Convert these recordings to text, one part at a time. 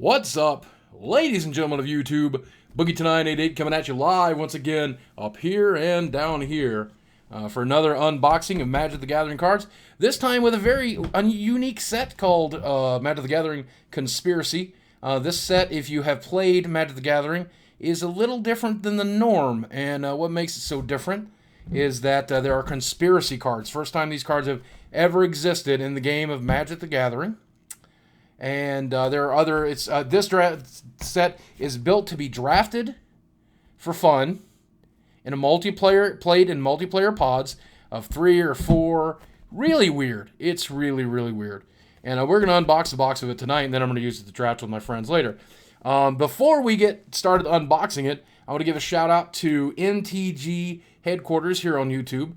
What's up, ladies and gentlemen of YouTube? Boogie988 coming at you live once again up here and down here for another unboxing of Magic the Gathering cards. This time with a very unique set called Magic the Gathering Conspiracy. This set, if you have played Magic the Gathering, is a little different than the norm. And what makes it so different is that there are conspiracy cards. First time these cards have ever existed in the game of Magic the Gathering. And there are other. This draft set is built to be drafted for fun in a multiplayer, played in multiplayer pods of 3 or 4. Really weird. It's really weird. And we're gonna unbox the box of it tonight, and then I'm gonna use it to draft with my friends later. Before we get started unboxing it, I want to give a shout out to NTG headquarters here on YouTube.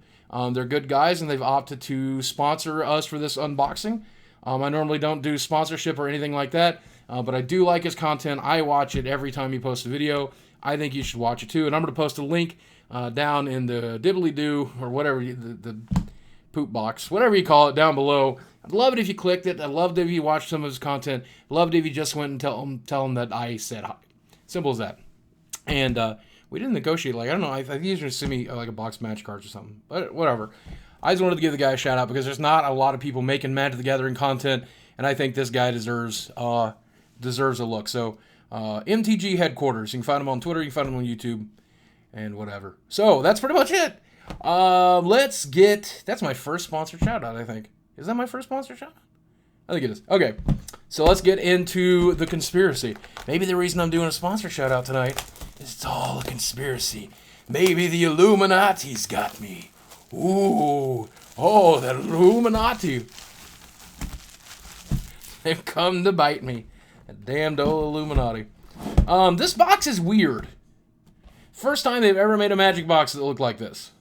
They're good guys, and they've opted to sponsor us for this unboxing. I normally don't do sponsorship or anything like that, but I do like his content. I watch it every time he posts a video. I think you should watch it too, and I'm going to post a link down in the dibbly-doo, or whatever, the poop box, whatever you call it, down below. I'd love it if you clicked it. I'd love it if you watched some of his content. I'd love it if you just went and tell him that I said hi. Simple as that. And we didn't negotiate. Like, I don't know. I think he's going to send me like a box of match cards or something, but whatever. I just wanted to give the guy a shout out because there's not a lot of people making Magic the Gathering content, and I think this guy deserves a look. So, MTG headquarters. You can find him on Twitter. You can find him on YouTube, and whatever. So that's pretty much it. Let's get. That's my first sponsored shout out. I think. Is that my first sponsored shout out? I think it is. Okay, so let's get into the conspiracy. Maybe the reason I'm doing a sponsor shout out tonight is it's all a conspiracy. Maybe the Illuminati's got me. Ooh, oh, the Illuminati. They've come to bite me. That damned old Illuminati. This box is weird. First time they've ever made a Magic box that looked like this.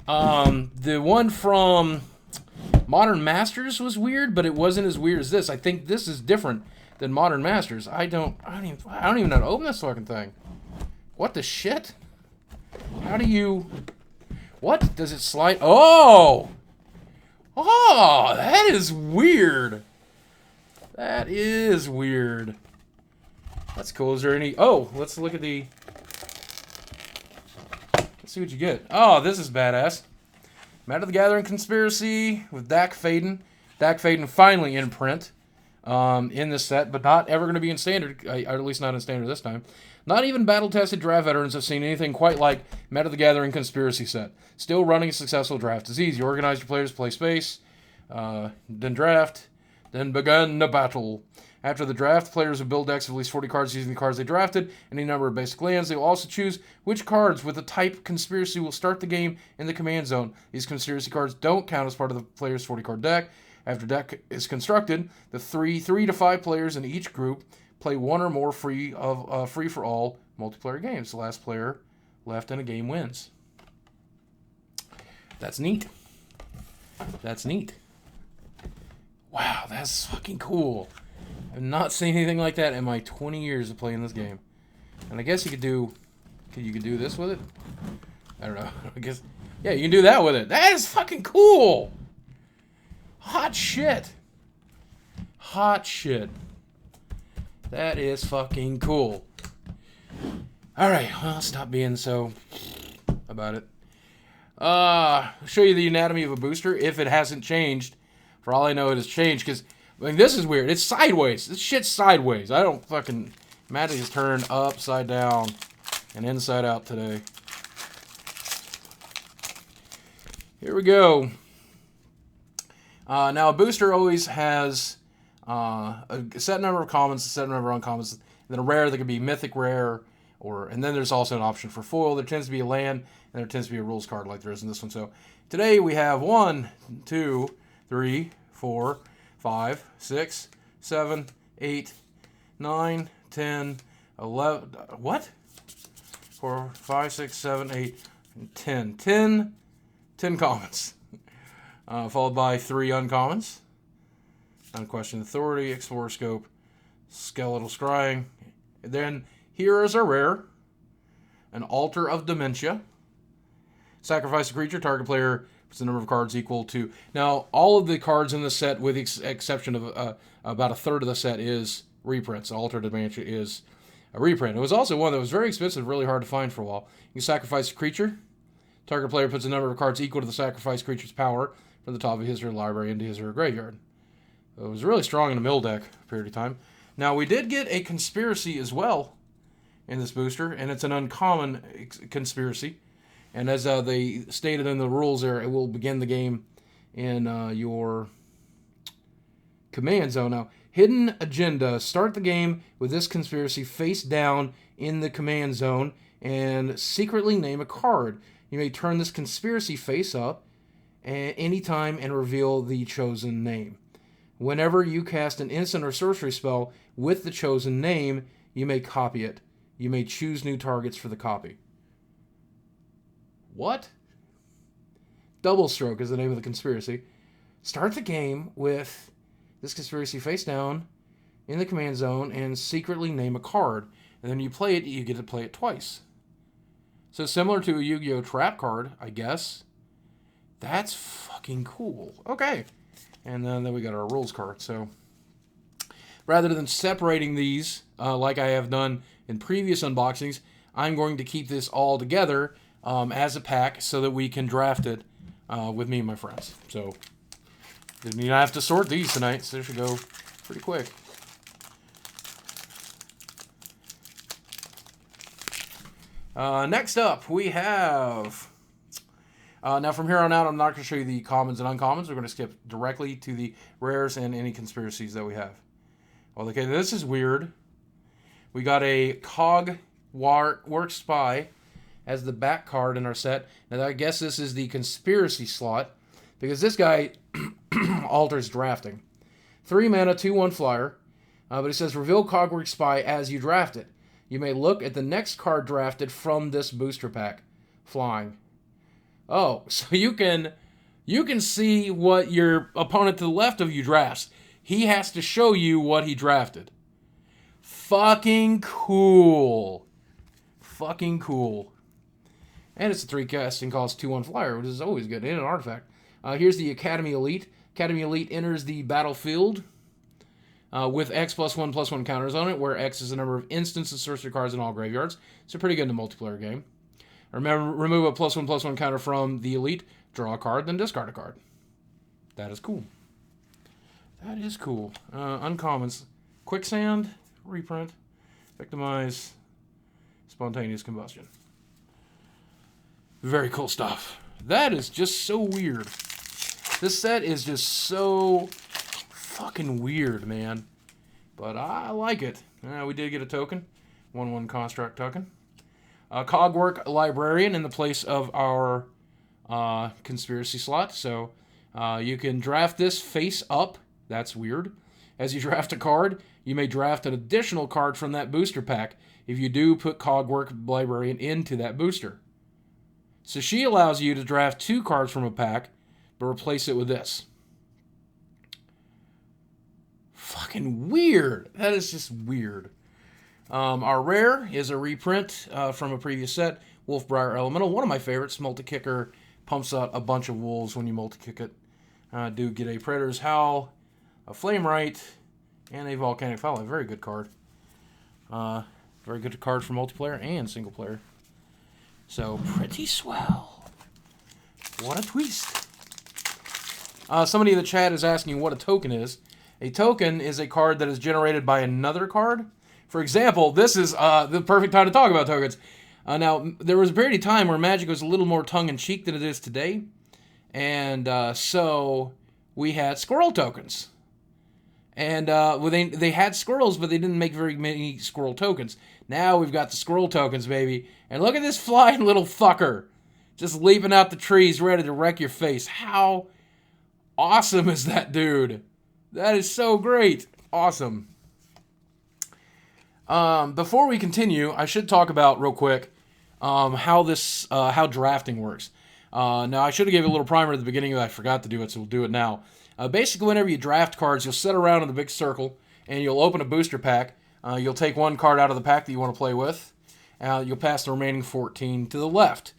The one from Modern Masters was weird, but it wasn't as weird as this. I think this is different than Modern Masters. I don't even know how to open this fucking thing. What the shit? How do you... What? Does it slide? Oh! Oh, that is weird. That is weird. That's cool. Is there any... Oh, let's look at the... Let's see what you get. Oh, this is badass. Magic the Gathering Conspiracy with Dak Faden. Dak Faden finally in print in this set, but not ever going to be in Standard, or at least not in Standard this time. Not even battle-tested draft veterans have seen anything quite like Magic the Gathering Conspiracy set. Still running a successful draft. It's easy. Organize your players, play space, then draft, then begin the battle. After the draft, players will build decks of at least 40 cards using the cards they drafted, any number of basic lands. They will also choose which cards with the type Conspiracy will start the game in the command zone. These Conspiracy cards don't count as part of the player's 40-card deck. After deck is constructed, the 3 to 5 players in each group play one or more free-for-all multiplayer games. The last player left in a game wins. That's neat. That's neat. Wow, that's fucking cool. I've not seen anything like that in my 20 years of playing this game. And I guess you could do this with it? I don't know. I guess, yeah, you can do that with it. That is fucking cool. Hot shit. Hot shit. That is fucking cool. Alright, well, stop being so about it. I'll show you the anatomy of a booster if it hasn't changed. For all I know, it has changed, because, I mean, this is weird. It's sideways. This shit's sideways. I don't fucking... Magic is turned upside down and inside out today. Here we go. Now, a booster always has a set number of commons, a set number of uncommons, and then a rare that could be Mythic rare, and then there's also an option for foil. There tends to be a land, and there tends to be a rules card like there is in this one. So today we have 1, 2, 3, 4, 5, 6, 7, 8, 9, 10, 11, what? 4, 5, 6, 7, 8, 10. 10 commons. Followed by 3 uncommons. Unquestioned Authority, Explorer Scope, Skeletal Scrying. Then Heroes are rare. An Altar of Dementia. Sacrifice a creature, target player puts the number of cards equal to... Now, all of the cards in the set, with the exception of about a third of the set, is reprints. Altered Advantage is a reprint. It was also one that was very expensive, really hard to find for a while. You sacrifice a creature. Target player puts a number of cards equal to the sacrificed creature's power from the top of his or her library into his or her graveyard. It was really strong in the mill deck a period of time. Now, we did get a conspiracy as well in this booster, and it's an uncommon conspiracy. And as they stated in the rules there, it will begin the game in your command zone. Now, hidden agenda. Start the game with this conspiracy face down in the command zone and secretly name a card. You may turn this conspiracy face up at any time and reveal the chosen name. Whenever you cast an instant or sorcery spell with the chosen name, you may copy it. You may choose new targets for the copy. What? Double Stroke is the name of the conspiracy. Start the game with this conspiracy face down in the command zone and secretly name a card. And then you play it, you get to play it twice. So similar to a Yu-Gi-Oh! Trap card, I guess. That's fucking cool. Okay. And then we got our rules card. So rather than separating these like I have done in previous unboxings, I'm going to keep this all together as a pack so that we can draft it with me and my friends. So didn't even have to sort these tonight, so they should go pretty quick. Next up, we have... now, from here on out, I'm not going to show you the commons and uncommons. We're going to skip directly to the rares and any conspiracies that we have. Well, okay, this is weird. We got a Cog Work Spy as the back card in our set. Now, I guess this is the conspiracy slot, because this guy alters drafting. 3 mana, 2/1 flyer, but it says reveal Cogwork Spy as you draft it. You may look at the next card drafted from this booster pack. Flying. Oh, so you can see what your opponent to the left of you drafts. He has to show you what he drafted. Fucking cool. Fucking cool. And it's a 3 casting cost 2/1 flyer, which is always good. And an artifact. Here's the Academy Elite. Academy Elite enters the battlefield with X +1/+1 counters on it, where X is the number of instants and sorcery cards in all graveyards. So pretty good in a multiplayer game. Remember, remove a +1/+1 counter from the Elite, draw a card, then discard a card. That is cool. That is cool. Uncommons. Quicksand, reprint, victimize, spontaneous combustion. Very cool stuff. That is just so weird. This set is just so fucking weird, man. But I like it. We did get a token. 1/1 construct token. Cogwork Librarian in the place of our conspiracy slot. So you can draft this face up. That's weird. As you draft a card, you may draft an additional card from that booster pack. If you do, put Cogwork Librarian into that booster. So she allows you to draft 2 cards from a pack, but replace it with this. Fucking weird. That is just weird. Our rare is a reprint from a previous set, Wolfbriar Elemental. One of my favorites. Multi-kicker pumps out a bunch of wolves when you multi-kick it. Do get a Predator's Howl, a Flamewright, and a Volcanic Fallout. Very good card. Very good card for multiplayer and single player. So, pretty swell. What a twist. Somebody in the chat is asking what a token is. A token is a card that is generated by another card. For example, this is the perfect time to talk about tokens. Now, there was a period of time where Magic was a little more tongue-in-cheek than it is today. And so we had squirrel tokens. And well, they had squirrels, but they didn't make very many squirrel tokens. Now we've got the squirrel tokens, baby. And look at this flying little fucker. Just leaping out the trees, ready to wreck your face. How awesome is that dude? That is so great. Awesome. Before we continue, I should talk about real quick how drafting works. Now, I should have given a little primer at the beginning, but I forgot to do it, so we'll do it now. Basically, whenever you draft cards, you'll sit around in the big circle, and you'll open a booster pack. You'll take 1 card out of the pack that you want to play with. You'll pass the remaining 14 to the left.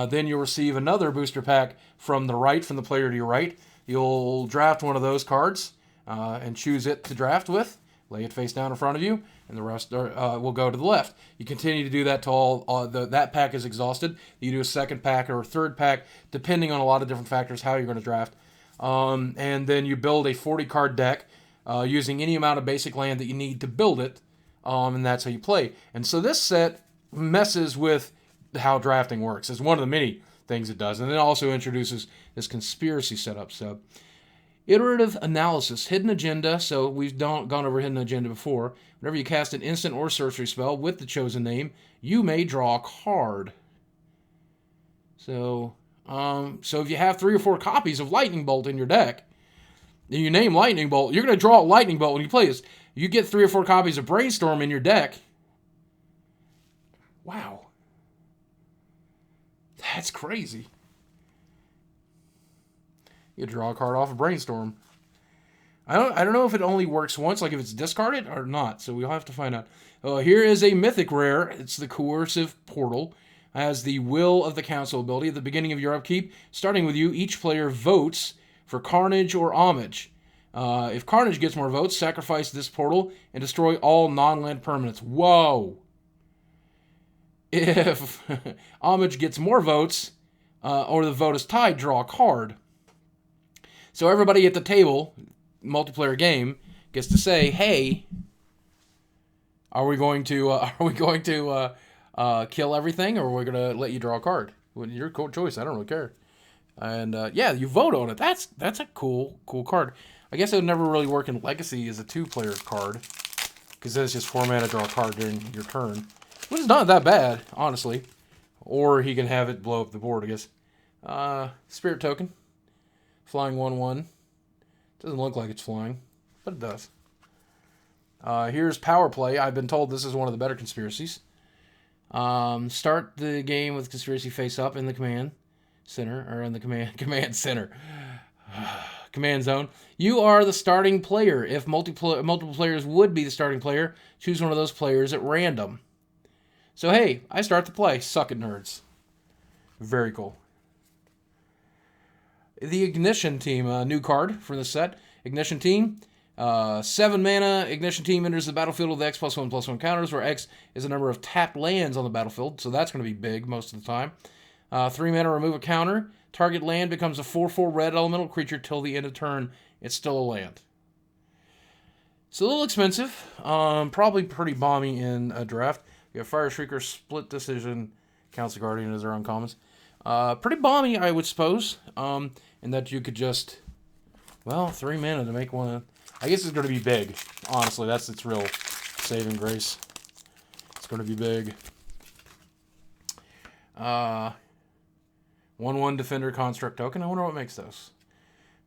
Then you'll receive another booster pack from the right, from the player to your right. You'll draft one of those cards and choose it to draft with. lay it face down in front of you, and the rest will go to the left. You continue to do that till that pack is exhausted. You do a second pack or a third pack, depending on a lot of different factors how you're going to draft. And then you build a 40-card deck using any amount of basic land that you need to build it, and that's how you play. And so this set messes with how drafting works. It's one of the many things it does. And it also introduces this conspiracy setup. So iterative analysis, hidden agenda. So we've gone over hidden agenda before. Whenever you cast an instant or sorcery spell with the chosen name, you may draw a card. So if you have 3 or 4 copies of Lightning Bolt in your deck, and you name Lightning Bolt, you're going to draw a Lightning Bolt when you play this. You get 3 or 4 copies of Brainstorm in your deck. Wow. That's crazy. You draw a card off of Brainstorm. I don't know if it only works once, like if it's discarded or not, so we'll have to find out. Here is a Mythic rare. It's the Coercive Portal. It has the Will of the Council ability. At the beginning of your upkeep, starting with you, each player votes for Carnage or Homage. If Carnage gets more votes, sacrifice this portal and destroy all non-land permanents. Whoa! If Homage gets more votes, or the vote is tied, draw a card. So everybody at the table, multiplayer game, gets to say, "Hey, are we going to kill everything, or are we going to let you draw a card? Well, your choice. I don't really care." And yeah, you vote on it. That's a cool card. I guess it would never really work in Legacy as a 2-player card, because then it's just 4 mana, draw a card during your turn. Which is not that bad, honestly. Or he can have it blow up the board, I guess. Spirit Token. Flying 1/1. Doesn't look like it's flying, but it does. Here's Power Play. I've been told this is one of the better conspiracies. Start the game with conspiracy face up in the command center, or in the command center. Command zone. You are the starting player. If multiple players would be the starting player, choose one of those players at random. So hey, I start the play. Suck it, nerds. Very cool. The Ignition Team, a new card for the set. Ignition Team, 7 mana. Ignition Team enters the battlefield with X+1/+1 counters, where X is the number of tapped lands on the battlefield, so that's going to be big most of the time. 3 mana, remove a counter. Target land becomes a 4/4 red elemental creature till the end of turn. It's still a land. It's a little expensive. Probably pretty balmy in a draft. You have Fire Shrieker, Split Decision, Council Guardian as their uncommons. Pretty balmy, I would suppose. In that you could just, well, 3 mana to make one. I guess it's going to be big. Honestly, that's its real saving grace. It's going to be big. 1/1 Defender Construct Token. I wonder what makes those.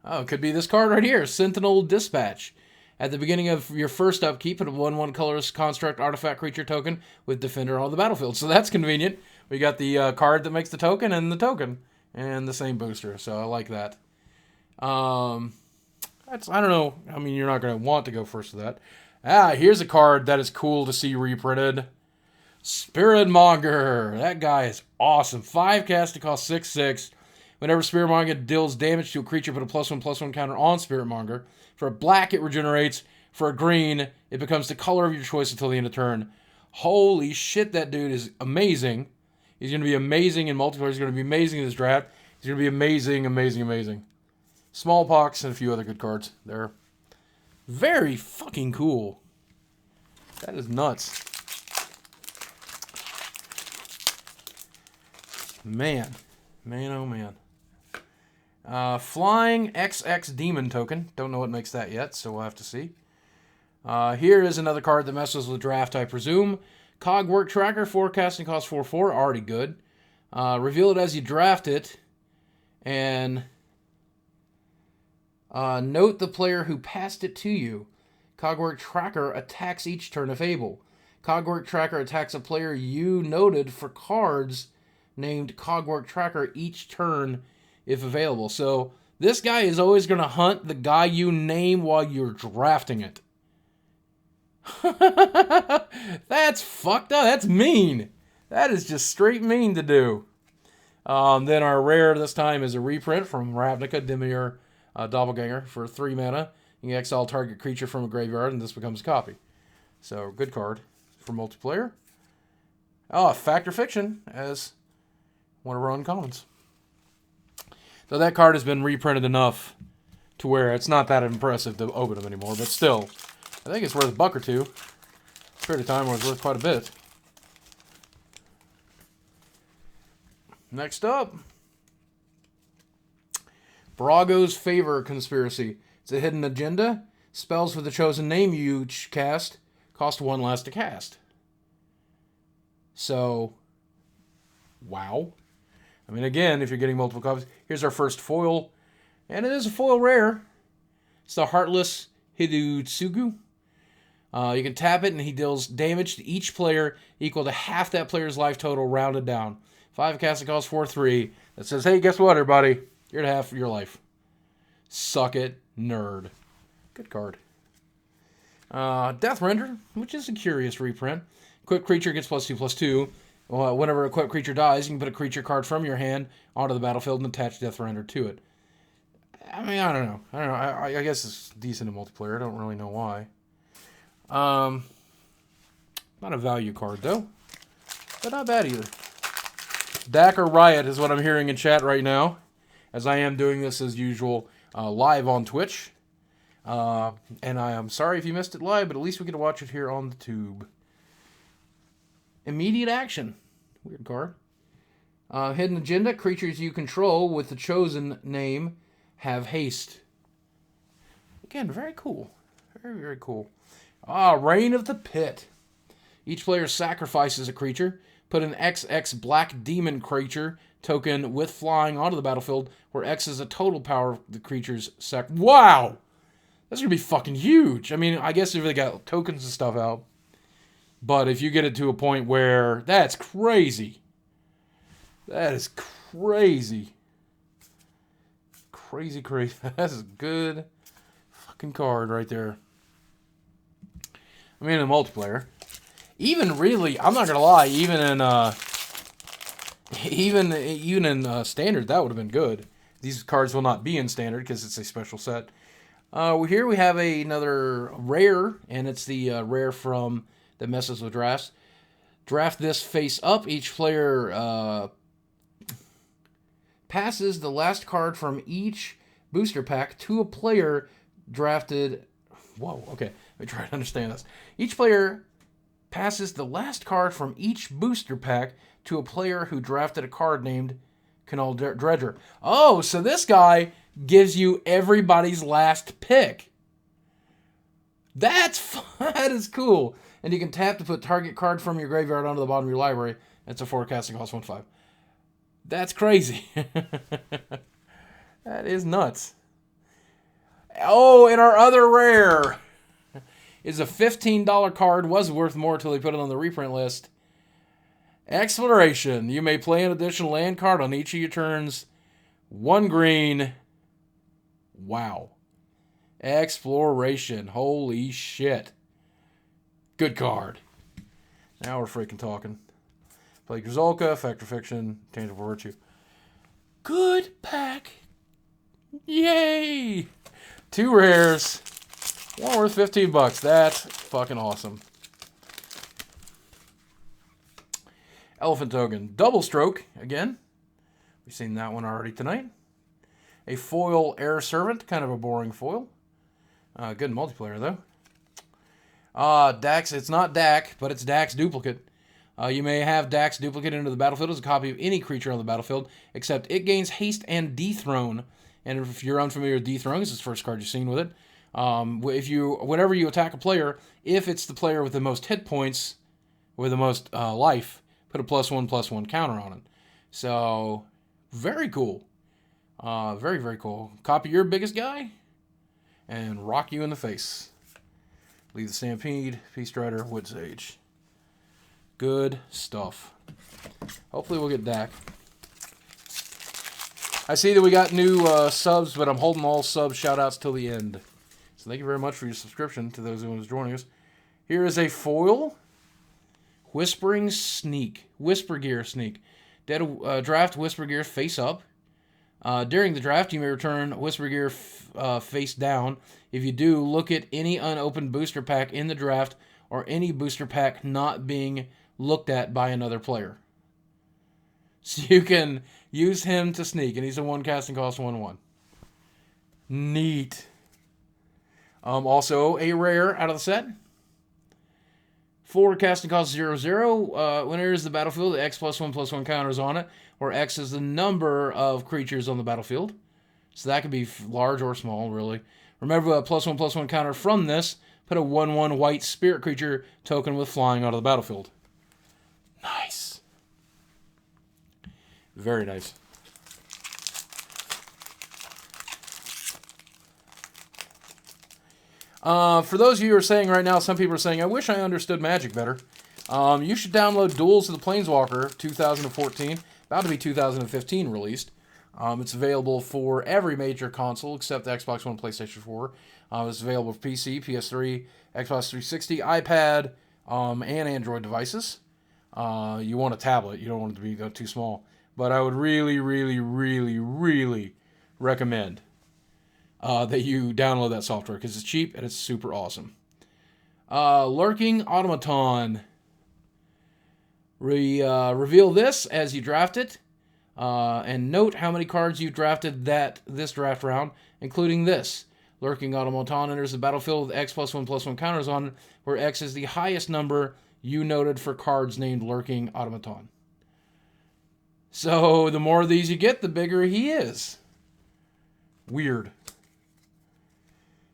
Oh, it could be this card right here, Sentinel Dispatch. At the beginning of your first upkeep, put a 1/1 colorless construct artifact creature token with Defender on the battlefield. So that's convenient. We got the card that makes the token, and the same booster. So I like that. I don't know. I mean, you're not going to want to go first with that. Here's a card that is cool to see reprinted. Spiritmonger. That guy is awesome. 5 cast to cost 6/6. Whenever Spiritmonger deals damage to a creature, put a +1/+1 counter on Spiritmonger. For a black, it regenerates. For a green, it becomes the color of your choice until the end of turn. Holy shit, that dude is amazing. He's going to be amazing in multiplayer. He's going to be amazing in this draft. He's going to be amazing, amazing, amazing. Smallpox and a few other good cards there. Very fucking cool. That is nuts. Man. Man, oh man. Flying XX Demon Token. Don't know what makes that yet, so we'll have to see. Here is another card that messes with draft, I presume. Cogwork Tracker, 4 casting cost 4/4. Already good. Reveal it as you draft it. And note the player who passed it to you. Cogwork Tracker attacks each turn if able. Cogwork Tracker attacks a player you noted for cards named Cogwork Tracker each turn if available. So this guy is always going to hunt the guy you name while you're drafting it. That's fucked up. That's mean. That is just straight mean to do. Then our rare this time is a reprint from Ravnica, Dimir Doppelganger for 3 mana. You can exile target creature from a graveyard, and this becomes a copy. So, good card for multiplayer. Oh, Fact or Fiction as one of our uncommons. So that card has been reprinted enough to where it's not that impressive to open them anymore, but still, I think it's worth a buck or two. Period of time where it's worth quite a bit. Next up, Brago's Favor Conspiracy. It's a hidden agenda. Spells with the chosen name you cast cost 1 less to cast. So, wow. I mean, again, if you're getting multiple copies, here's our first foil. And it is a foil rare. It's the Heartless Hidutsugu. You can tap it, and he deals damage to each player equal to half that player's life total, rounded down. 5 cast, it costs 4/3. That says, hey, guess what, everybody? You're at half of your life. Suck it, nerd. Good card. Death Render, which is a curious reprint. Equipped creature gets +2/+2. Whenever a equipped creature dies, you can put a creature card from your hand onto the battlefield and attach Death Render to it. I mean, I don't know. I guess it's decent in multiplayer. I don't really know why. Not a value card, though. But not bad either. Dak or Riot is what I'm hearing in chat right now, as I am doing this as usual live on Twitch. And I am sorry if you missed it live, but at least we get to watch it here on the tube. Immediate Action. Weird card. Hidden Agenda. Creatures you control with the chosen name have haste. Again, very cool. Very, very cool. Reign of the Pit. Each player sacrifices a creature. Put an XX Black Demon creature token with flying onto the battlefield, where X is a total power of the creature's Wow! That's going to be fucking huge. I mean, I guess if they got tokens and stuff out. But if you get it to a point where... That's crazy. That is crazy. Crazy, crazy. That's a good fucking card right there. I mean, in multiplayer. Even really, I'm not going to lie, even in Standard, that would have been good. These cards will not be in Standard because it's a special set. Here we have another rare, and it's the rare from that messes with drafts. Draft this face up. Each player passes the last card from each booster pack to a player drafted. Whoa, okay. Let me try to understand this. Each player passes the last card from each booster pack to a player who drafted a card named Canal Dredger. Oh, so this guy gives you everybody's last pick. That is cool. And you can tap to put target card from your graveyard onto the bottom of your library. It's a 4 casting cost 1/5. That's crazy. That is nuts. Oh, and our other rare is a $15 card. Was worth more till they put it on the reprint list. Exploration. You may play an additional land card on each of your turns. 1 green. Wow. Exploration. Holy shit. Good card. Now we're freaking talking. Play Grzolka, Fact or Fiction, Tangible Virtue. Good pack. Yay. 2 rares. One worth $15. That's fucking awesome. Elephant Token. Double Stroke. Again. We've seen that one already tonight. A foil Air Servant. Kind of a boring foil. Good multiplayer, though. Dax. It's not Dak, but it's Dax Duplicate. You may have Dax Duplicate into the battlefield as a copy of any creature on the battlefield, except it gains haste and dethrone. And if you're unfamiliar with dethrone, this is the first card you've seen with it. Whenever you attack a player, if it's the player with the most hit points, with the most life, put a +1/+1 counter on it. So, very cool. Very, very cool. Copy your biggest guy and rock you in the face. Leave the Stampede, Peace Strider, Wood Sage. Good stuff. Hopefully we'll get Dak. I see that we got new subs, but I'm holding all sub shoutouts till the end. So thank you very much for your subscription to those who are joining us. Here is a foil. Whispering Sneak. Whisper Gear Sneak. Draft Whisper Gear face up. During the draft, you may return Whisper Gear face down. If you do, look at any unopened booster pack in the draft or any booster pack not being looked at by another player. So you can use him to sneak, and he's a 1 casting cost 1/1. Neat. Also, a rare out of the set. 4 casting cost 0/0. When it enters the battlefield, the X+1/+1 counters on it, where X is the number of creatures on the battlefield. So that could be large or small, really. Remember a +1/+1 counter from this. Put a 1/1 white spirit creature token with flying out of the battlefield. Nice. Very nice. For those of you who are saying right now, some people are saying, I wish I understood Magic better. You should download Duels of the Planeswalker 2014, about to be 2015 released. It's available for every major console except the Xbox One, PlayStation 4. It's available for PC, PS3, Xbox 360, iPad, and Android devices. You want a tablet. You don't want it to be too small. But I would really, really, really, really recommend that you download that software because it's cheap and it's super awesome. Lurking Automaton. Reveal this as you draft it. And note how many cards you drafted this draft round, including this. Lurking Automaton enters the battlefield with X+1/+1 counters on it, where X is the highest number you noted for cards named Lurking Automaton. So the more of these you get, the bigger he is. Weird.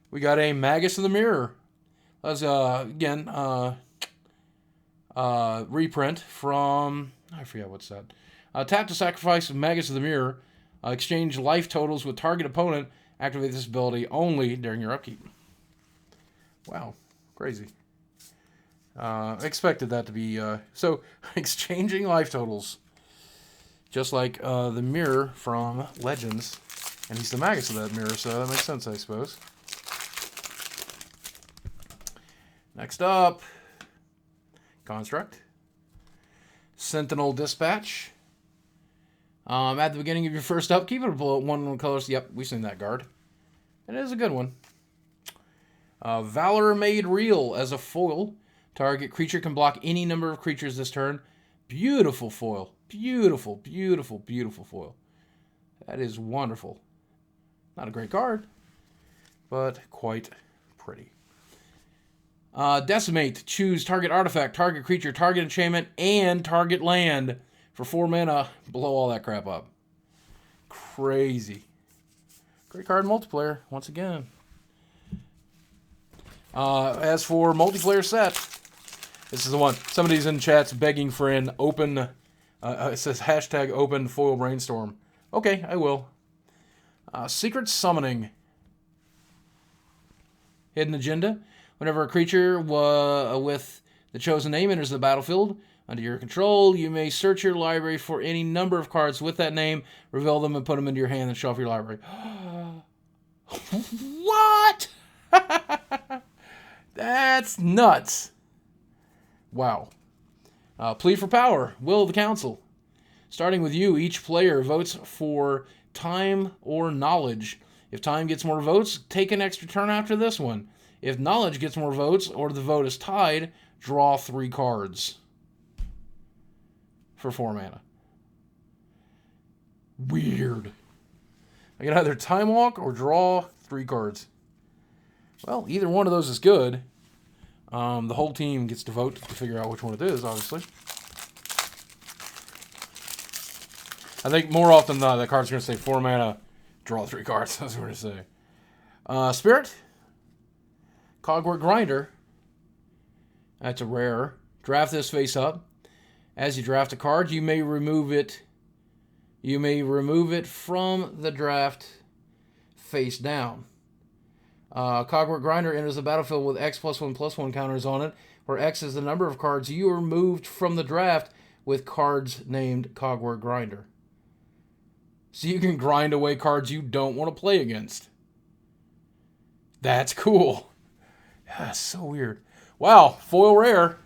We got a Magus of the Mirror. That's, again, reprint from, I forget what's that. Tap to sacrifice Magus of the Mirror. Exchange life totals with target opponent. Activate this ability only during your upkeep. Wow. Crazy. Expected that to be, so, exchanging life totals. Just like the mirror from Legends. And he's the Magus of that mirror, so that makes sense, I suppose. Next up, Construct. Sentinel Dispatch. At the beginning of your first upkeep, it'll pull out 1/1 colors. Yep, we've seen that card. And it is a good one. Valor Made Real as a foil. Target creature can block any number of creatures this turn. Beautiful foil. Beautiful, beautiful, beautiful foil. That is wonderful. Not a great card, but quite pretty. Decimate. Choose target artifact, target creature, target enchantment, and target land. For 4 mana, blow all that crap up. Crazy. Great card in multiplayer, once again. As for multiplayer set, this is the one. Somebody's in chat's begging for an open, it says hashtag open foil brainstorm. Okay, I will. Secret Summoning. Hidden Agenda. Whenever a creature with the chosen name enters the battlefield under your control, you may search your library for any number of cards with that name, reveal them, and put them into your hand and shelf your library. What? That's nuts. Wow. Plea for Power. Will of the Council. Starting with you, each player votes for time or knowledge. If time gets more votes, take an extra turn after this one. If knowledge gets more votes or the vote is tied, draw 3 cards. For 4 mana. Weird. I can either time walk or draw 3 cards. Well, either one of those is good. The whole team gets to vote to figure out which one it is, obviously. I think more often than not, that card's going to say 4 mana, draw 3 cards. That's what it's going to say. Spirit. Cogwork Grinder. That's a rare. Draft this face up. As you draft a card, you may remove it. You may remove it from the draft face down. Cogwork Grinder enters the battlefield with X+1/+1 counters on it, where X is the number of cards you removed from the draft with cards named Cogwork Grinder. So you can grind away cards you don't want to play against. That's cool. That's so weird. Wow, foil rare.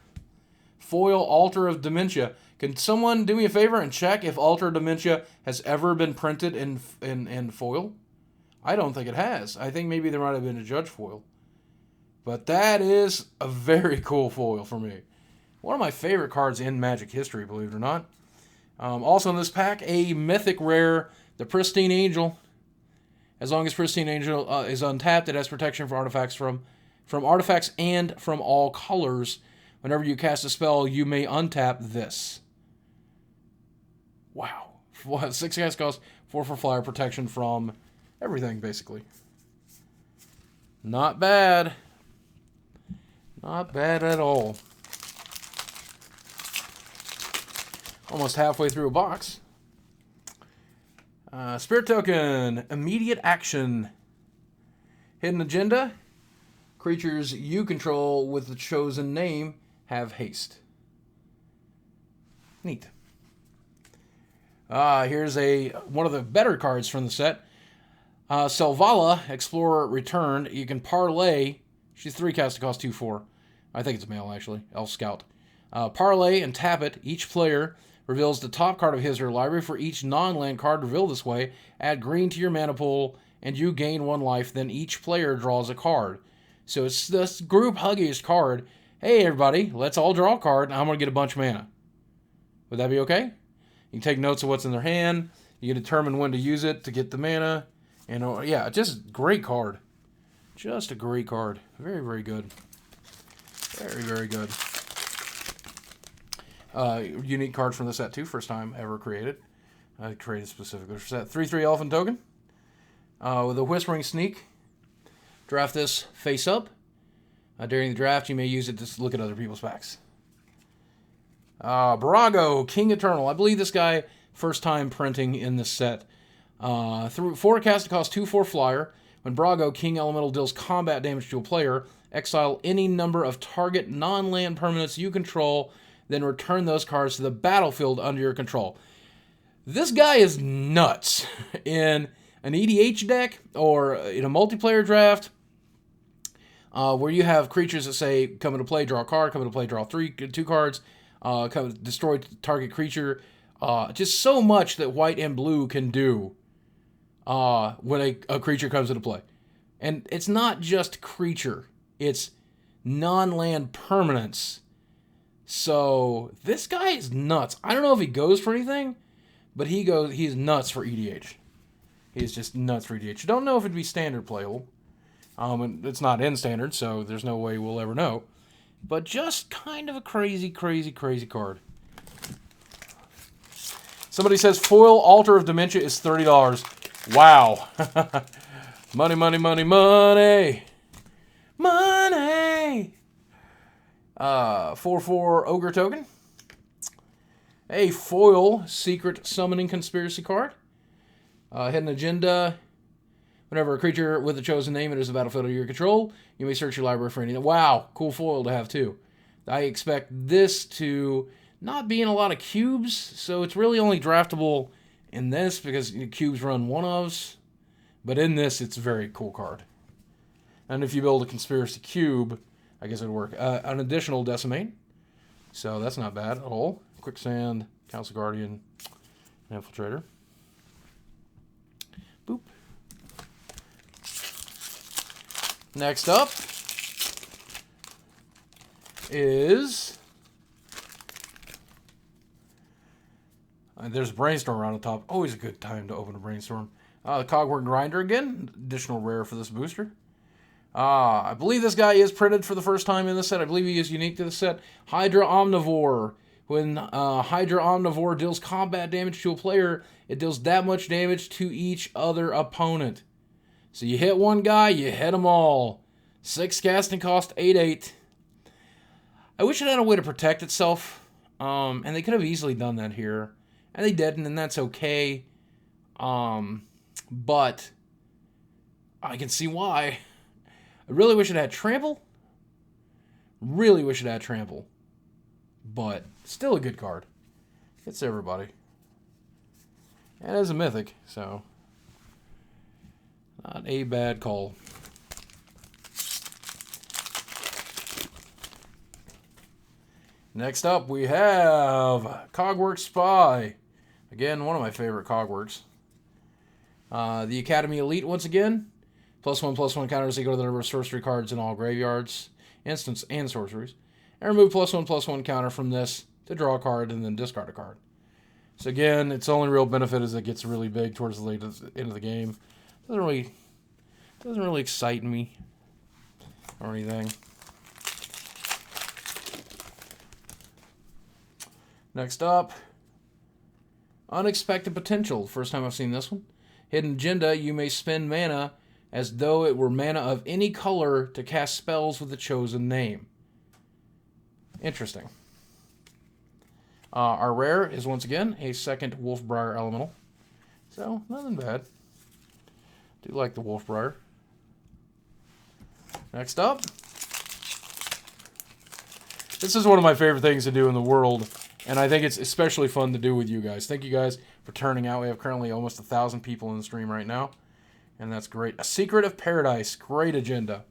Foil Altar of Dementia. Can someone do me a favor and check if Altar Dementia has ever been printed in foil? I don't think it has. I think maybe there might have been a Judge foil. But that is a very cool foil for me. One of my favorite cards in Magic history, believe it or not. Also in this pack, a Mythic rare, the Pristine Angel. As long as Pristine Angel is untapped, it has protection for artifacts from artifacts and from all colors. Whenever you cast a spell, you may untap this. Wow. 6 cast cost, 4 for flyer, protection from everything, basically. Not bad. Not bad at all. Almost halfway through a box. Spirit token, immediate action. Hidden agenda. Creatures you control with the chosen name have haste. Neat. Here's one of the better cards from the set. Selvala, Explorer Returned. You can Parley. She's 3 cast to cost 2/4. I think it's a male, actually. Elf Scout. Parley and tap it. Each player reveals the top card of his or her library. For each non-land card revealed this way, add green to your mana pool, and you gain 1 life. Then each player draws a card. So it's this group huggiest card. Hey, everybody, let's all draw a card, and I'm going to get a bunch of mana. Would that be okay? You can take notes of what's in their hand. You can determine when to use it to get the mana. And yeah, just great card. Just a great card. Very, very good. Very, very good. Unique card from the set, too. First time ever created. Created specifically for set. 3/3 Elephant token. With a Whispering Sneak. Draft this face up. During the draft, you may use it to look at other people's packs. Barago, King Eternal. I believe this guy, first time printing in this set. 4 cast to cost 2/4 flyer. When Barago, King Elemental, deals combat damage to a player, exile any number of target non-land permanents you control, then return those cards to the battlefield under your control. This guy is nuts. In an EDH deck or in a multiplayer draft, where you have creatures that say, come into play, draw a card, come into play, draw 2 cards, destroy target creature. Just so much that white and blue can do when a creature comes into play. And it's not just creature. It's non-land permanents. So this guy is nuts. I don't know if he goes for anything, but he's nuts for EDH. He's just nuts for EDH. Don't know if it'd be standard playable. It's not in standard, so there's no way we'll ever know. But just kind of a crazy, crazy, crazy card. Somebody says foil Altar of Dementia is $30. Wow. Money, money, money, money. Money. 4/4 Ogre token. A foil Secret Summoning Conspiracy card. Hidden agenda. Whenever a creature with a chosen name enters the battlefield under your control, you may search your library for any. Wow, cool foil to have too. I expect this to not be in a lot of cubes, so it's really only draftable in this because cubes run one-ofs. But in this, it's a very cool card. And if you build a Conspiracy cube, I guess it would work. An additional Decimate, so that's not bad at all. Quicksand, Council Guardian, Infiltrator. Boop. Next up is... there's a Brainstorm around the top. Always a good time to open a Brainstorm. Cogwork Grinder again. Additional rare for this booster. I believe this guy is printed for the first time in this set. I believe he is unique to the set. Hydra Omnivore. When Hydra Omnivore deals combat damage to a player, it deals that much damage to each other opponent. So you hit one guy, you hit them all. 6 casting cost, 8/8. I wish it had a way to protect itself. And they could have easily done that here. And they didn't, and that's okay. But I can see why. I really wish it had Trample. Really wish it had Trample. But still a good card. It's everybody. And it is a Mythic, so not a bad call. Next up, we have Cogworks Spy. Again, one of my favorite Cogworks. The Academy Elite, once again. +1/+1 counters equal to the number of sorcery cards in all graveyards, instants, and sorceries. And remove +1/+1 counter from this to draw a card and then discard a card. So again, its only real benefit is it gets really big towards the late end of the game. Doesn't really excite me or anything. Next up, Unexpected Potential. First time I've seen this one. Hidden Agenda, you may spend mana as though it were mana of any color to cast spells with the chosen name. Interesting. Our rare is once again a second Wolfbriar Elemental. So, nothing bad. Do like the Wolfbriar. Next up. This is one of my favorite things to do in the world. And I think it's especially fun to do with you guys. Thank you guys for turning out. We have currently almost 1,000 people in the stream right now. And that's great. A Secret of Paradise. Great agenda.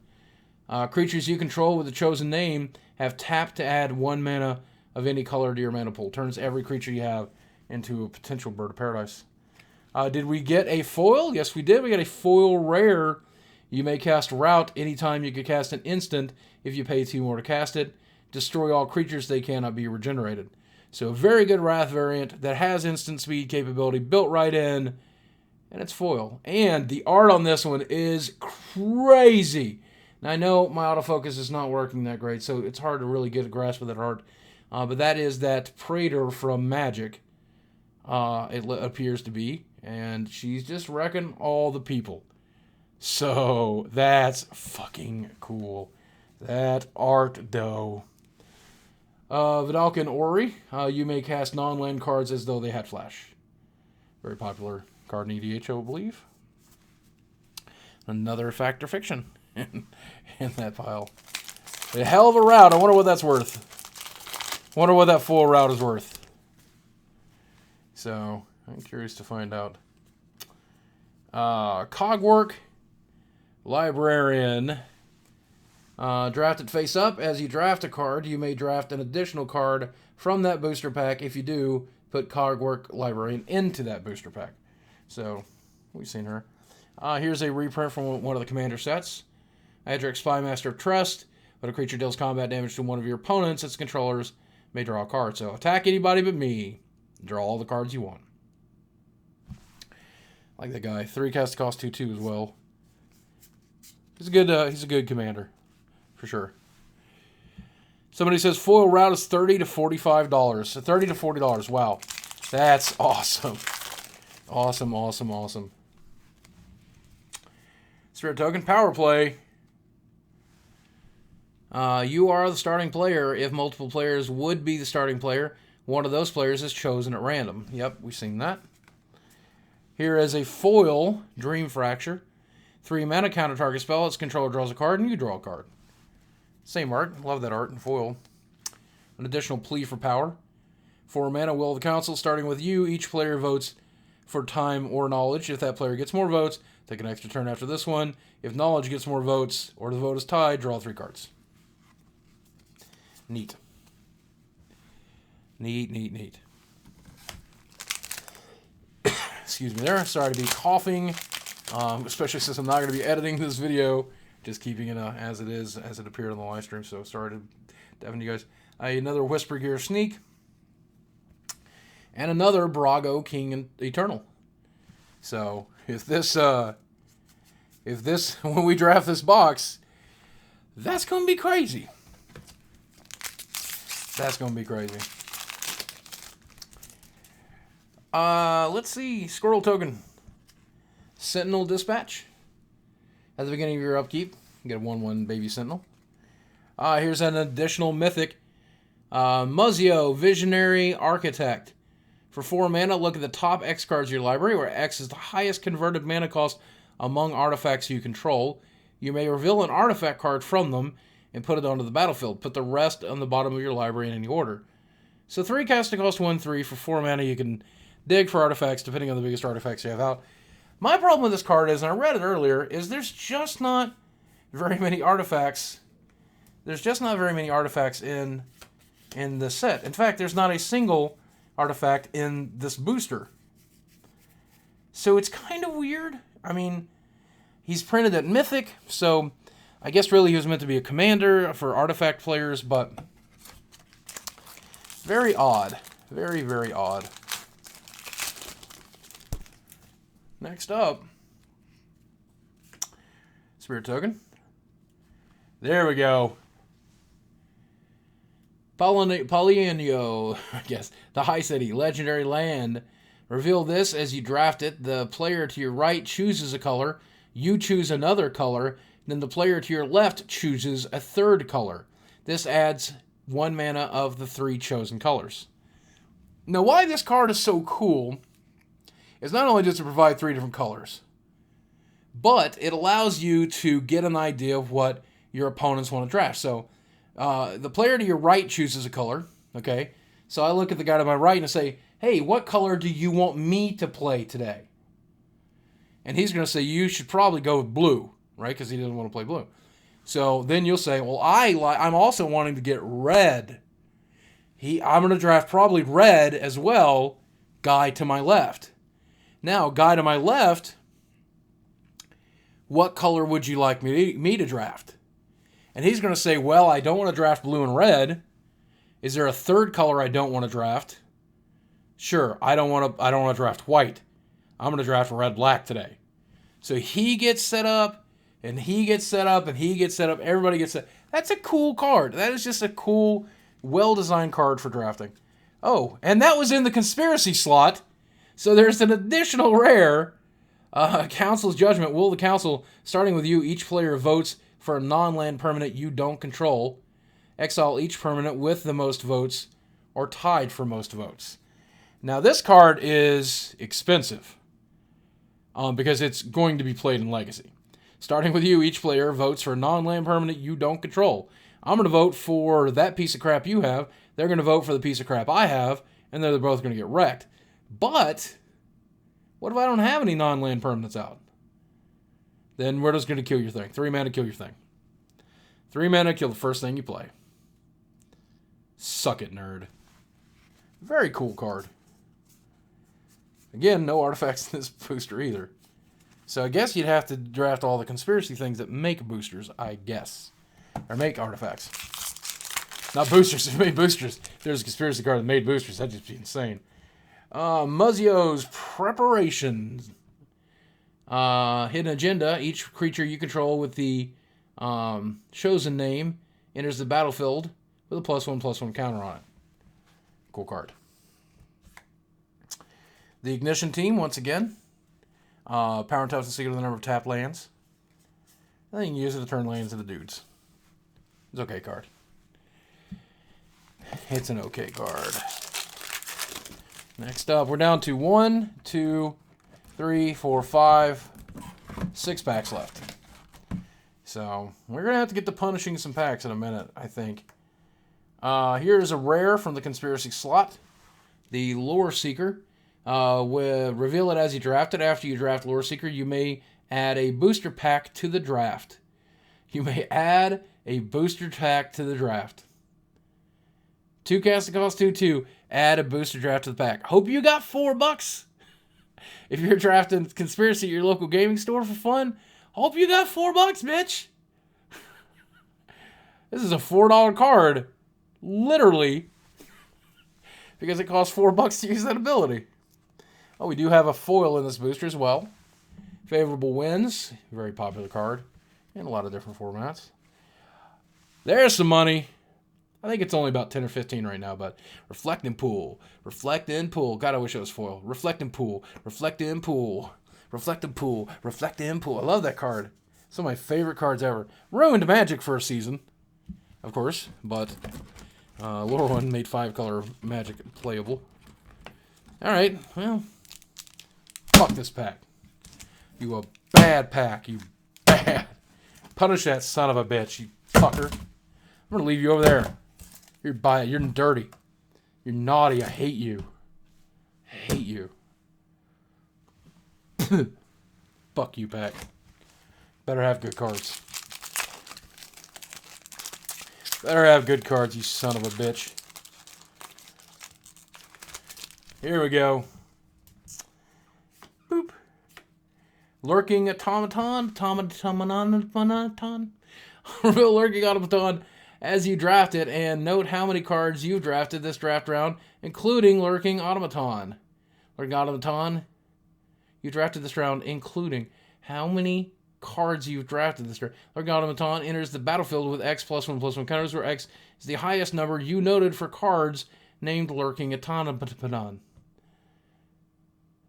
Creatures you control with the chosen name have tapped to add 1 mana of any color to your mana pool. Turns every creature you have into a potential Bird of Paradise. Did we get a foil? Yes, we did. We got a foil rare. You may cast Rout anytime you could cast an instant if you pay 2 more to cast it. Destroy all creatures, they cannot be regenerated. So a very good Wrath variant that has instant speed capability built right in, and it's foil. And the art on this one is crazy. Now I know my autofocus is not working that great, so it's hard to really get a grasp of that art. But that is that Praetor from Magic, it appears to be, and she's just wrecking all the people. So that's fucking cool. That art, though. Vidalcan Ori, you may cast non-land cards as though they had flash. Very popular card in EDH, I believe. Another Fact or Fiction in that pile. A hell of a route. I wonder what that's worth. Wonder what that full route is worth. So, I'm curious to find out. Cogwork Librarian. Draft it face up. As you draft a card, you may draft an additional card from that booster pack. If you do, put Cogwork Librarian into that booster pack. So, we've seen her. Here's a reprint from one of the commander sets. Adric Spymaster of Trust. When a creature deals combat damage to one of your opponents, its controllers may draw a card. So, attack anybody but me. Draw all the cards you want. Like that guy. 3 cast cost 2/2 as well. He's a good commander. For sure. Somebody says foil route is $30 to $45. So $30 to $40. Wow. That's awesome. Awesome. Spirit Token Power Play. You are the starting player. If multiple players would be the starting player, one of those players is chosen at random. Yep, we've seen that. Here is a foil Dream Fracture. 3 mana, counter target spell. Its controller draws a card and you draw a card. Same art. Love that art in foil. An additional plea for power. 4 mana, Will of the Council. Starting with you, each player votes for time or knowledge. If that player gets more votes, take an extra turn after this one. If knowledge gets more votes or the vote is tied, draw 3 cards. Neat. Neat. Excuse me there. Sorry to be coughing, especially since I'm not going to be editing this video. Just keeping it as it is, as it appeared on the live stream. So sorry to deafen you guys. Another Whisper Gear Sneak. And another Brago King and Eternal. So if this, when we draft this box, that's going to be crazy. That's going to be crazy. Let's see. Squirrel Token. Sentinel Dispatch. At the beginning of your upkeep, you get a 1/1 baby Sentinel. Here's an additional Mythic. Muzio, Visionary Architect. For 4 mana, look at the top X cards of your library, where X is the highest converted mana cost among artifacts you control. You may reveal an artifact card from them and put it onto the battlefield. Put the rest on the bottom of your library in any order. So 3 casting cost 1/3. For 4 mana, you can dig for artifacts, depending on the biggest artifacts you have out. My problem with this card is, and I read it earlier, is there's just not very many artifacts. There's just not very many artifacts in in the set. In fact, there's not a single artifact in this booster. So it's kind of weird. I mean, he's printed at Mythic, so I guess really he was meant to be a commander for artifact players, but very odd. Very, very odd. Next up, Spirit Token. There we go. Polyneo, I guess. The High City, legendary land. Reveal this as you draft it. The player to your right chooses a color. You choose another color. Then the player to your left chooses a third color. This adds 1 mana of the 3 chosen colors. Now, why this card is so cool is not only does it provide 3 different colors, but it allows you to get an idea of what your opponents want to draft. So, the player to your right chooses a color, okay? So I look at the guy to my right and I say, hey, what color do you want me to play today? And he's going to say, you should probably go with blue, right? Because he doesn't want to play blue. So then you'll say, well, I'm also wanting to get red. I'm going to draft probably red as well, guy to my left. Now, guy to my left, what color would you like me to draft? And he's going to say, well, I don't want to draft blue and red. Is there a third color I don't want to draft? Sure, I don't want to draft white. I'm going to draft red black today. So he gets set up, and he gets set up, and he gets set up. Everybody gets set. That's a cool card. That is just a cool, well-designed card for drafting. Oh, and that was in the conspiracy slot. So there's an additional rare. Council's Judgment. Will the Council, starting with you, each player votes for a non-land permanent you don't control. Exile each permanent with the most votes or tied for most votes. Now, this card is expensive because it's going to be played in Legacy. Starting with you, each player votes for a non-land permanent you don't control. I'm going to vote for that piece of crap you have. They're going to vote for the piece of crap I have, and they're both going to get wrecked. But what if I don't have any non-land permanents out? Then we're just going to kill your thing. 3 mana, kill your thing. 3 mana, kill the first thing you play. Suck it, nerd. Very cool card. Again, no artifacts in this booster either. So I guess you'd have to draft all the conspiracy things that make boosters, I guess. Or make artifacts. Not boosters, they made boosters. If there's a conspiracy card that made boosters, that'd just be insane. Muzio's Preparation. Hidden Agenda. Each creature you control with the chosen name enters the battlefield with a +1/+1 counter on it. Cool card. The Ignition Team, once again. Power and toughness equal to the number of tapped lands. And then you can use it to turn lands into dudes. It's an okay card. It's an okay card. Next up, we're down to 1, 2, 3, 4, 5, 6 packs left. So, we're going to have to get to punishing some packs in a minute, I think. Here's a rare from the Conspiracy slot. The Lore Seeker. Reveal it as you draft it. After you draft Lore Seeker, you may add a booster pack to the draft. You may add a booster pack to the draft. 2 casting cost, 2/2. Add a booster draft to the pack. Hope you got $4. If you're drafting Conspiracy at your local gaming store for fun, hope you got $4, bitch. This is a $4 card. Literally. Because it costs $4 to use that ability. Oh, we do have a foil in this booster as well. Favorable Winds. Very popular card. In a lot of different formats. There's some money. I think it's only about 10 or 15 right now, but Reflect and Pool. Reflect and Pool. God, I wish it was foil. Reflect and Pool. Reflect and Pool. Reflect and Pool. Reflect and Pool. I love that card. It's one of my favorite cards ever. Ruined Magic for a season, of course, but Lore One made 5-color Magic playable. Alright, well, fuck this pack. You a bad pack, you bad. Punish that son of a bitch, you fucker. I'm gonna leave you over there. You're dirty. You're naughty. I hate you. I hate you. Fuck you, pack. Better have good cards. Better have good cards, you son of a bitch. Here we go. Boop. Lurking automaton. Reveal lurking automaton as you draft it, and note how many cards you've drafted this draft round, including lurking automaton. Lurking automaton, you drafted this round, including how many cards you've drafted this round. Lurking automaton enters the battlefield with X +1/+1 counters, where X is the highest number you noted for cards named lurking automaton.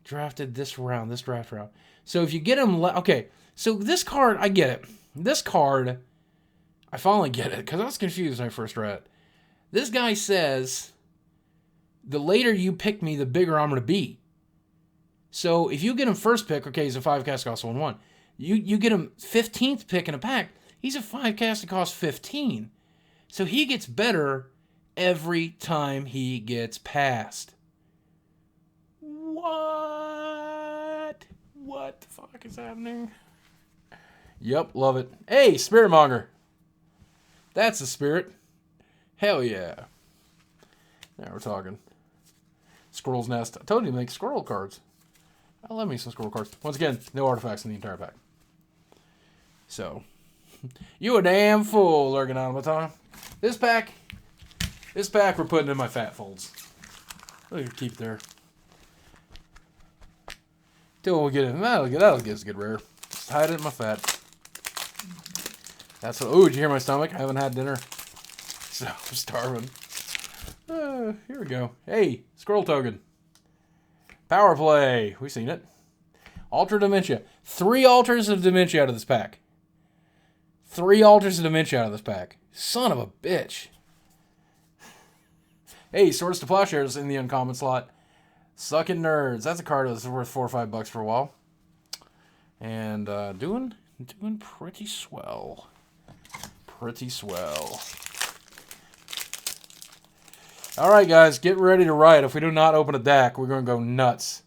Drafted this draft round. So if you get him, okay. So this card, I get it. This card, I finally get it because I was confused when I first read it. This guy says, the later you pick me, the bigger I'm going to be. So if you get him first pick, okay, he's a 5 cast, costs 1/1. You get him 15th pick in a pack, he's a 5 cast, it costs 15. So he gets better every time he gets passed. What? What the fuck is happening? Yep, love it. Hey, Spiritmonger. That's the spirit. Hell yeah. Now we're talking. Squirrel's Nest. I told you to make squirrel cards. I love me some squirrel cards. Once again, no artifacts in the entire pack. So, you a damn fool, lurking automaton. This pack we're putting in my fat folds. We'll keep it there. Till we get it. That'll get us a good rare. Just hide it in my fat. That's what. Oh, did you hear my stomach? I haven't had dinner, so I'm starving. Here we go. Hey, Squirrel Token. Power Play. We've seen it. Alter Dementia. 3 altars of Dementia out of this pack. 3 altars of Dementia out of this pack. Son of a bitch. Hey, Swords to Plowshares in the uncommon slot. Suckin' Nerds. That's a card that's worth $4 or $5 for a while. And doing pretty swell. Pretty swell. All right, guys, get ready to write. If we do not open a deck, we're going to go nuts.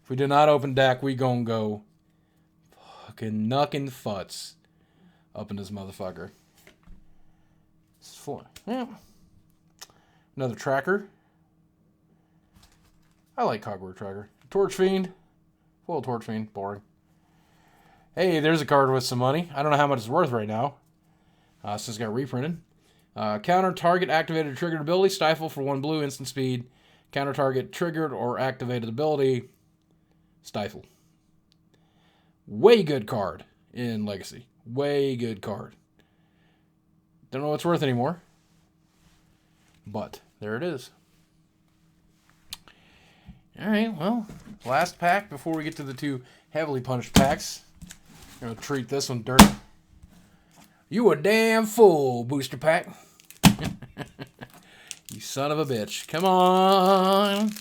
If we do not open deck, we're going to go fucking knuckin' futs up in this motherfucker. It's 4. Yeah. Another tracker. I like Cogware Tracker. Torch Fiend. Full Torch Fiend. Boring. Hey, there's a card with some money. I don't know how much it's worth right now. So it's got reprinted. Counter target activated or triggered ability. Stifle for 1 blue, instant speed. Counter target triggered or activated ability. Stifle. Way good card in Legacy. Way good card. Don't know what it's worth anymore. But there it is. Alright, well, last pack before we get to the 2 heavily punished packs. I'm going to treat this one dirty. You a damn fool, booster pack. You son of a bitch. Come on.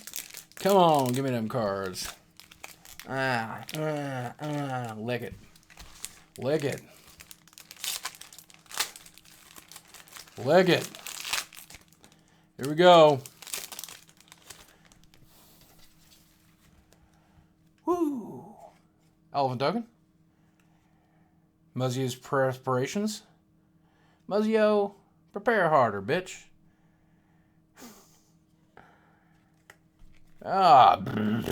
Come on, give me them cards. Lick it. Lick it. Lick it. Here we go. Woo. Elephant Token. Muzzio's Preparations. Muzzio, prepare harder, bitch. Realm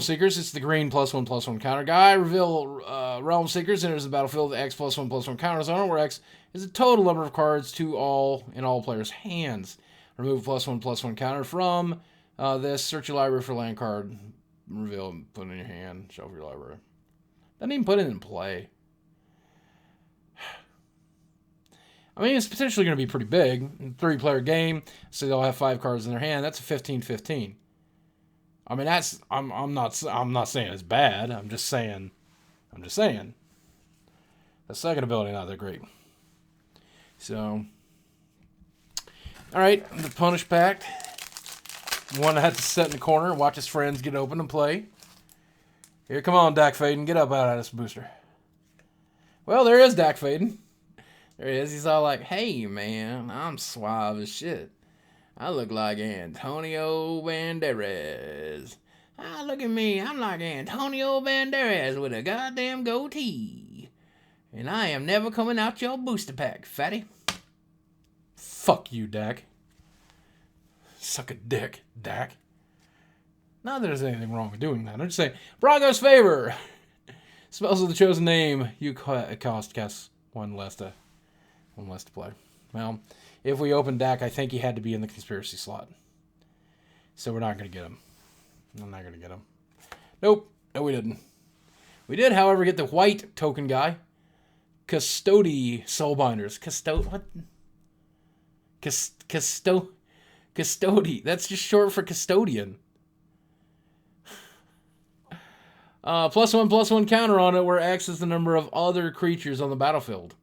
Seekers. It's the green +1/+1 counter guy. Reveal Realm Seekers enters the battlefield with X +1/+1 counter zone, where X is the total number of cards in all players' hands. Remove +1/+1 counter from this. Search your library for land card. Reveal and put it in your hand. Shelf your library. Doesn't even put it in play. I mean, it's potentially going to be pretty big. 3-player game, so they'll have 5 cards in their hand. That's a 15/15. I mean, that's I'm not saying it's bad. I'm just saying. The second ability not that great. So, all right, the Punish Pact. One that had to sit in the corner and watch his friends get open and play. Here, come on, Dak Faden. Get up out of this booster. Well, there is Dak Faden. There he is. He's all like, hey, man, I'm suave as shit. I look like Antonio Banderas. Ah, look at me. I'm like Antonio Banderas with a goddamn goatee. And I am never coming out your booster pack, fatty. Fuck you, Dak. Suck a dick, Dak. Not that there's anything wrong with doing that. I'm just saying, Brago's favor. Spells of the chosen name. You cast one less to play. Well, if we open Dak, I think he had to be in the conspiracy slot. So we're not going to get him. I'm not going to get him. Nope. No, we didn't. We did, however, get the white token guy. Custody Soulbinders. What? Custody. That's just short for custodian. +1/+1 counter on it, where X is the number of other creatures on the battlefield.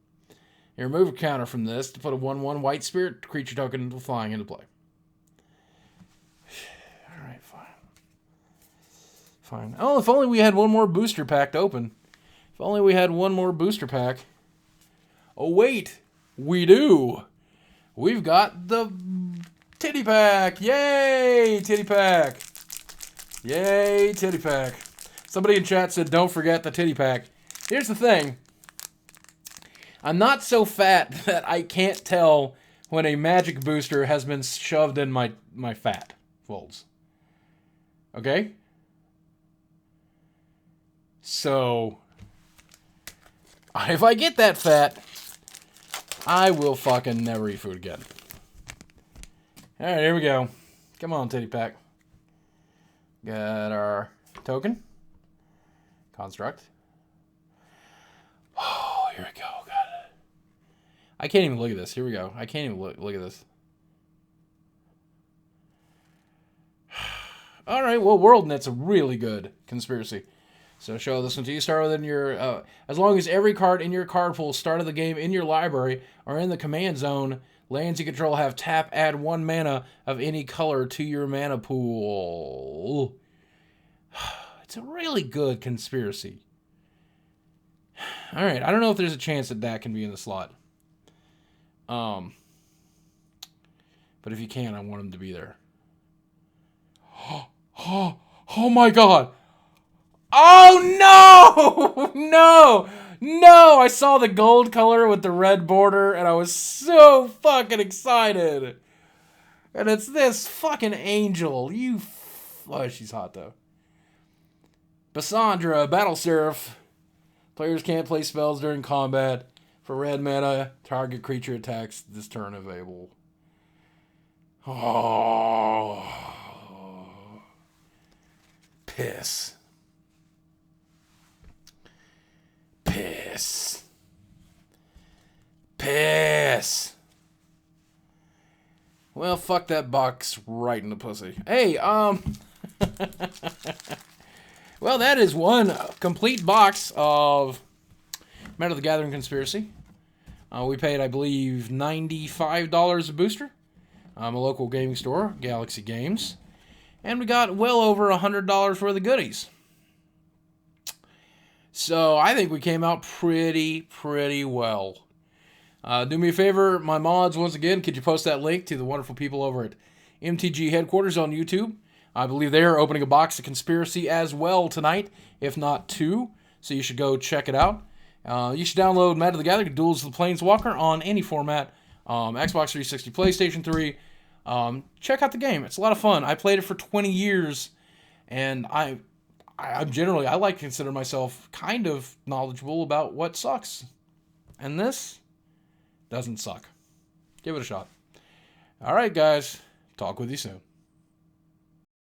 You remove a counter from this to put a 1/1 white spirit creature token flying into play. Alright, fine. Oh, if only we had one more booster pack to open. If only we had one more booster pack. Oh, wait. We do. We've got the titty pack. Yay, titty pack. Yay, titty pack. Somebody in chat said, don't forget the titty pack. Here's the thing. I'm not so fat that I can't tell when a magic booster has been shoved in my fat folds. Okay? So, if I get that fat, I will fucking never eat food again. Alright, here we go. Come on, titty pack. Got our token. Construct. Oh, here we go. God. I can't even look at this. Here we go. I can't even look at this. All right. Well, WorldNet's a really good conspiracy. So show this one to you. Start with in your, as long as every card in your card pool start of the game in your library or in the command zone, lands you control have tap, add 1 mana of any color to your mana pool. It's a really good conspiracy. All right, I don't know if there's a chance that can be in the slot. But if you can, I want him to be there. Oh my God. Oh no! No! I saw the gold color with the red border and I was so fucking excited. And it's this fucking angel. Oh, she's hot though. Bassandra, Battle Seraph. Players can't play spells during combat. For red mana, target creature attacks this turn available. Oh. Piss. Well, fuck that box right in the pussy. Hey, well, that is one complete box of Magic the Gathering Conspiracy. We paid, I believe, $95 a booster. A local gaming store, Galaxy Games. And we got well over $100 worth of goodies. So I think we came out pretty well. Do me a favor, my mods, once again, could you post that link to the wonderful people over at MTG headquarters on YouTube? I believe they are opening a box of Conspiracy as well tonight, if not 2. So you should go check it out. You should download Magic the Gathering Duels of the Planeswalker on any format. Xbox 360, PlayStation 3. Check out the game. It's a lot of fun. I played it for 20 years, and I'm generally, I like to consider myself kind of knowledgeable about what sucks. And this doesn't suck. Give it a shot. All right, guys. Talk with you soon.